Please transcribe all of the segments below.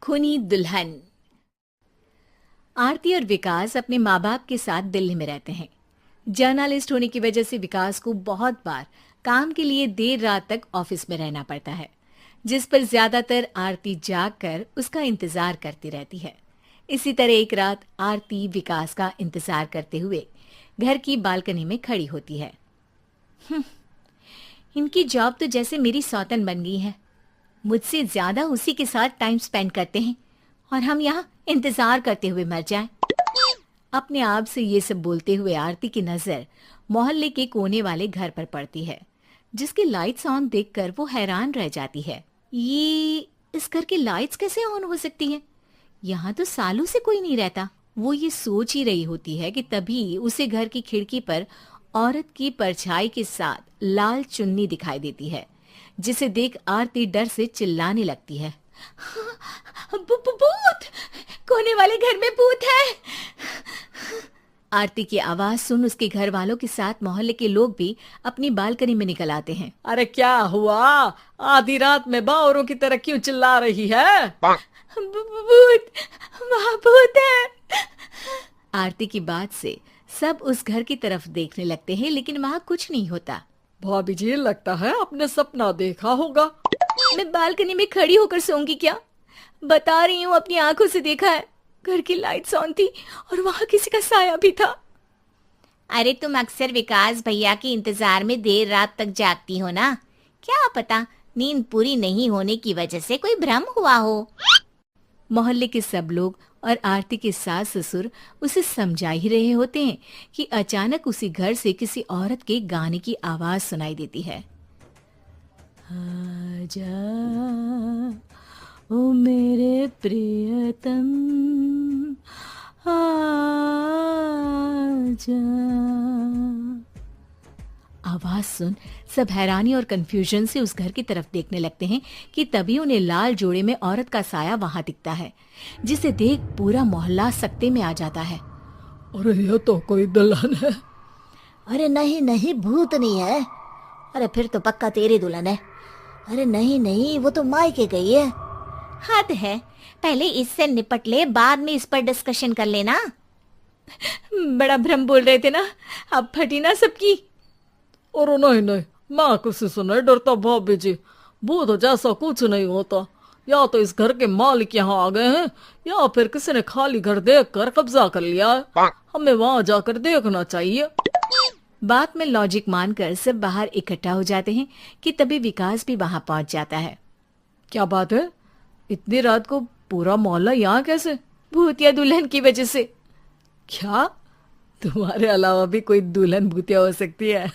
खूनी दुल्हन। आरती और विकास अपने माँ बाप के साथ दिल्ली में रहते हैं। जर्नलिस्ट होने की वजह से विकास को बहुत बार काम के लिए देर रात तक ऑफिस में रहना पड़ता है, जिस पर ज्यादातर आरती जाग कर उसका इंतजार करती रहती है। इसी तरह एक रात आरती विकास का इंतजार करते हुए घर की बालकनी में खड़ी होती है। इनकी जॉब तो जैसे मेरी सौतन बन गई है। मुझसे ज्यादा उसी के साथ टाइम स्पेंड करते हैं और हम यहाँ इंतजार करते हुए मर जाएं। अपने आप से ये सब बोलते हुए आरती की नजर मोहल्ले के कोने वाले घर पर पड़ती है, जिसकी लाइट्स ऑन देखकर वो हैरान रह जाती है। ये इस घर की लाइट्स कैसे ऑन हो सकती हैं? यहाँ तो सालों से कोई नहीं रहता। वो ये सोच ही रही होती है कि तभी उसे घर की खिड़की पर औरत की परछाई के साथ लाल चुन्नी दिखाई देती है, जिसे देख आरती डर से चिल्लाने लगती है। भूत! कोने वाले घर में भूत है! आरती की आवाज सुन उसके घर वालों के साथ मोहल्ले के लोग भी अपनी बालकनी में निकल आते हैं। अरे क्या हुआ? आधी रात में बावरों की तरह क्यों चिल्ला रही है? भूत! वहाँ भूत है! आरती की बात से सब उस घर की तरफ देखने लगते हैं, लेकिन वहाँ कुछ नहीं होता। भाभी जी, लगता है आपने सपना देखा होगा। मैं बालकनी में खड़ी होकर सोऊंगी क्या? बता रही हूँ, अपनी आंखों से देखा है। घर की लाइट्स ऑन थी और वहाँ किसी का साया भी था। अरे तुम अक्सर विकास भैया के इंतजार में देर रात तक जागती हो ना, क्या पता नींद पूरी नहीं होने की वजह से कोई भ्रम हुआ हो। मोहल्ले के सब लोग और आरती के सास ससुर उसे समझा ही रहे होते हैं कि अचानक उसी घर से किसी औरत के गाने की आवाज सुनाई देती है। आजा ओ मेरे प्रियतम, आजा। आवाज सुन सब हैरानी और कंफ्यूजन से उस घर की तरफ देखने लगते हैं कि तभी उन्हें लाल जोड़े में औरत का साया वहां दिखता है, जिसे देख पूरा मोहल्ला सकते में आ जाता है। अरे ये तो कोई दुल्हन है। अरे नहीं नहीं, भूत नहीं है। अरे फिर तो पक्का तेरी दुल्हन है। अरे नहीं नहीं, वो तो मायके गई है। हद है, पहले इससे निपट ले, बाद में इस पर डिस्कशन कर लेना। बड़ा भ्रम बोल रहे थे ना, अब फटी ना सबकी। और नहीं नहीं, मैं किसी से नहीं डरता भाभी जी। भूत जैसा कुछ नहीं होता। या तो इस घर के मालिक यहाँ आ गए हैं, या फिर किसी ने खाली घर देख कर कब्जा कर लिया है। हमें वहाँ जाकर देखना चाहिए। बात में लॉजिक मानकर सब बाहर इकट्ठा हो जाते हैं कि तभी विकास भी वहां पहुंच जाता है। क्या बात है? इतनी रात को पूरा मोहल्ला यहाँ कैसे? भूतिया दुल्हन की वजह से। क्या तुम्हारे अलावा भी कोई दुल्हन भूतिया हो सकती है?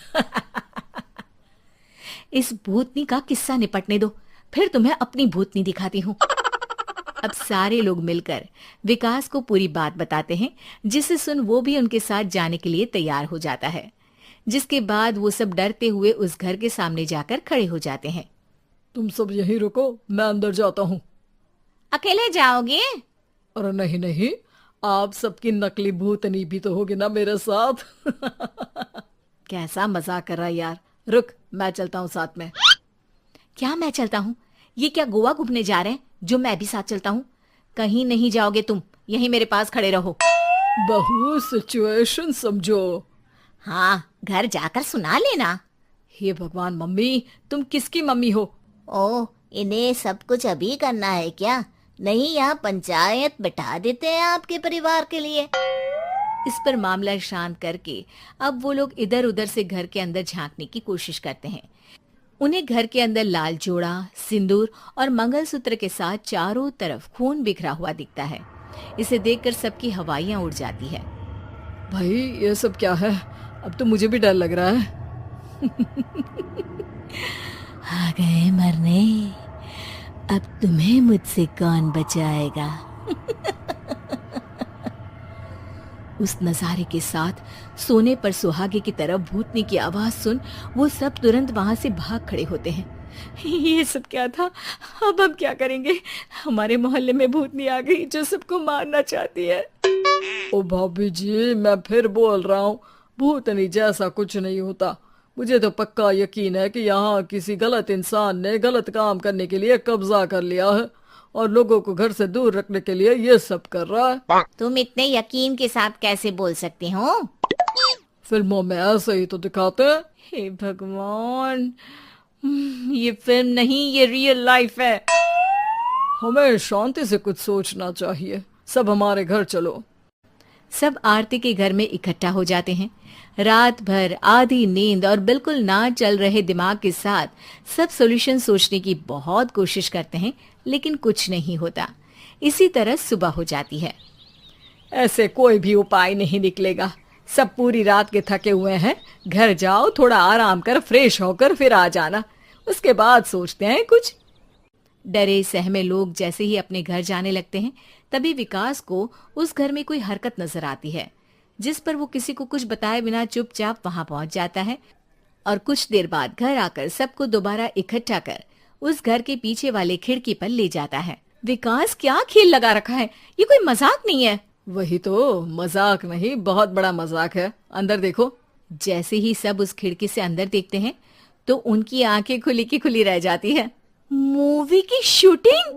इस भूतनी का किस्सा निपटने दो, फिर तुम्हें अपनी भूतनी दिखाती हूँ। अब सारे लोग मिलकर विकास को पूरी बात बताते हैं, जिसे सुन वो भी उनके साथ जाने के लिए तैयार हो जाता है। जिसके बाद वो सब डरते हुए उस घर के सामने जाकर खड़े हो जाते हैं। तुम सब यहीं रुको, मैं अंदर जाता हूँ। अकेले जाओगे? अरे नहीं नहीं, आप सबकी नकली भूतनी भी तो होगी ना मेरे साथ। कैसा मजाक कर रहा है यार। रुक, मैं चलता हूँ साथ में। क्या मैं चलता हूँ? ये क्या गोवा घूमने जा रहे हैं जो मैं भी साथ चलता हूँ? कहीं नहीं जाओगे तुम, यहीं मेरे पास खड़े रहो। बहू, सिचुएशन समझो। हाँ, घर जाकर सुना लेना। हे भगवान, मम्मी तुम किसकी मम्मी हो? ओ, इन्हें सब कुछ अभी करना है क्या? नहीं, यहाँ पंचायत बिठा देते हैं आपके परिवार के लिए। इस पर मामला शांत करके अब वो लोग इधर उधर से घर के अंदर झांकने की कोशिश करते हैं। उन्हें घर के अंदर लाल जोड़ा, सिंदूर और मंगलसूत्र के साथ चारों तरफ खून बिखरा हुआ दिखता है। इसे देखकर सबकी हवाइयां उड़ जाती है। भाई ये सब क्या है? अब तो मुझे भी डर लग रहा है। आ गए मरने, अब तुम्हें मुझसे कौन बचाएगा? उस नजारे के साथ सोने पर सुहागे की तरफ भूतनी की आवाज सुन वो सब तुरंत वहां से भाग खड़े होते हैं। ये सब क्या था? अब हम क्या करेंगे? हमारे मोहल्ले में भूतनी आ गई जो सबको मारना चाहती है। ओ भाभी जी, मैं फिर बोल रहा हूँ, भूतनी जैसा कुछ नहीं होता। मुझे तो पक्का यकीन है कि यहाँ किसी गलत इंसान ने गलत काम करने के लिए कब्जा कर लिया है और लोगों को घर से दूर रखने के लिए ये सब कर रहा है। तुम इतने यकीन के साथ कैसे बोल सकते हो? फिल्मों में ऐसे ही तो दिखाते हैं। हे भगवान, ये फिल्म नहीं, ये रियल लाइफ है। हमें शांति से कुछ सोचना चाहिए। सब हमारे घर चलो। सब आरती के घर में इकट्ठा हो जाते हैं। रात भर आधी नींद और बिल्कुल ना चल रहे दिमाग के साथ सब सॉल्यूशन सोचने की बहुत कोशिश करते हैं, लेकिन कुछ नहीं होता। इसी तरह सुबह हो जाती है। ऐसे कोई भी उपाय नहीं निकलेगा। सब पूरी रात के थके हुए हैं। घर जाओ, थोड़ा आराम कर, फ्रेश होकर फिर आ जाना, उसके बाद सोचते हैं कुछ। डरे सहमे लोग जैसे ही अपने घर जाने लगते हैं, तभी विकास को उस घर में कोई हरकत नजर आती है, जिस पर वो किसी को कुछ बताए बिना चुपचाप वहां पहुंच जाता है और कुछ देर बाद घर आकर सबको दोबारा इकट्ठा कर उस घर के पीछे वाले खिड़की पर ले जाता है। विकास, क्या खेल लगा रखा है? ये कोई मजाक नहीं है। वही तो, मजाक नहीं, बहुत बड़ा मजाक है। अंदर देखो। जैसे ही सब उस खिड़की से अंदर देखते हैं तो उनकी आंखें खुली की खुली रह जाती है। मूवी की शूटिंग?